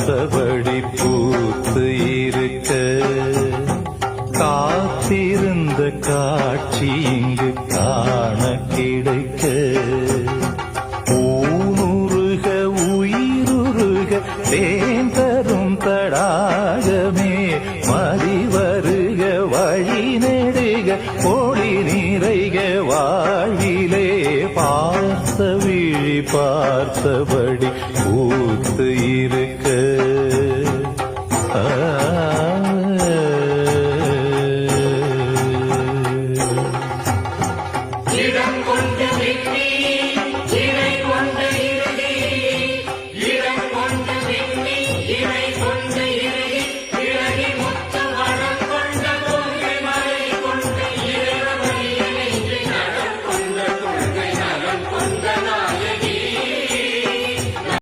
பார்த்தபடி பூத்து இருக்க காத்திருந்த காட்சி இங்கு காண கிடைக்க ஊனுருக உயிருருக தேன் தரும் தடாகமே மதி வருக வழி நெடுக ஒளி நிறைக வாழ்விலே பார்த்த விழி பார்த்தபடி பூத்து இருக்க